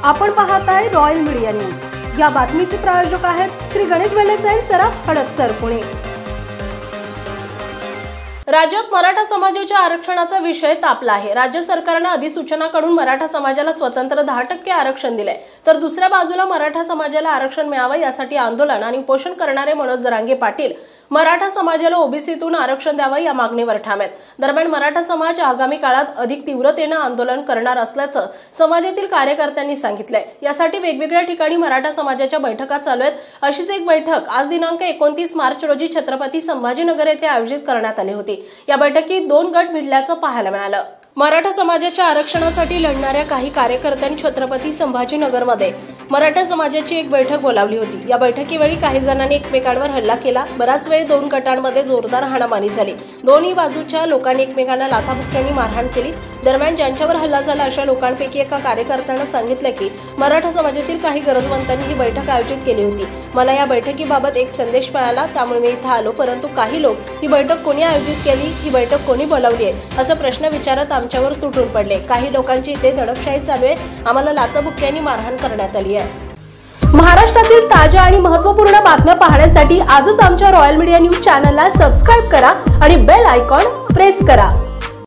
आपण पाहताय royal media news. या बातमीचे प्रायोजक आहेत श्री गणेश वेलनेस अँड सराफ हडपसर पुणे। राज्यात मराठा समाजाच्या आरक्षणाचा विषय तापला आहे। राज्य सरकारने अधिसूचनाकडून मराठा समाजाला स्वतंत्र 10% आरक्षण दिले, तर दुसऱ्या बाजूला मराठा समाजाला आरक्षण मिळावे यासाठी आंदोलन आणि उपोषण करणारे मनोज जरांगे पाटील मराठा समाजाला ओबीसीतून आरक्षण द्यावे या मागणीवर ठाम आहेत। दरम्यान मराठा समाज आगामी काळात अधिक तीव्रतेने आंदोलन करणार असल्याचं समाजातील कार्यकर्त्यांनी सांगितलंय। यासाठी वेगवेगळ्या ठिकाणी मराठा समाजाच्या बैठका चालू आहेत। अशीच एक बैठक आज दिनांक 29 मार्च रोजी छत्रपती संभाजीनगर येथे आयोजित करण्यात आली होती। या बैठकीत 2 गट भिडल्याचं पाहायला मिळालं। मराठा समाजाच्या आरक्षणासाठी लढणाऱ्या काही कार्यकर्त्यांनी छत्रपती संभाजीनगरमध्ये मराठा समाजाची एक बैठक बोलावली होती। या बैठकीवेळी काही जणांनी एकमेकांवर हल्ला केला। बराच वेळ 2 गटांमध्ये जोरदार हाणामारी झाली। दोन्ही बाजूच्या लोकांनी एकमेकांना लाथाबुक्क्यांनी मारहाण केली। दरम्यान ज्यांच्यावर हल्ला झाला अशा लोकांपैकी एका कार्यकर्त्याने सांगितलं की मराठा समाजातील काही गरजवंतांनी ही बैठक आयोजित केली होती। मला या बैठकीबाबत एक संदेश मिळाला, त्यामुळे मी इथं आलो, परंतु काही लोक ही बैठक कोणी आयोजित केली, ही बैठक कोणी बोलावली आहे असा प्रश्न विचारत आमच्यावर तुटून पडले। काही लोकांची इथे दडपशाही चालू आहे। आम्हाला लाथाबुक्क्यांनी मारहाण करण्यात आली आहे। महाराष्ट्रातील ताज्या आणि महत्त्वपूर्ण बातम्या पाहण्यासाठी आजच आमच्या रॉयल मीडिया न्यूज चॅनलला सबस्क्राइब करा आणि बेल आयकॉन प्रेस करा।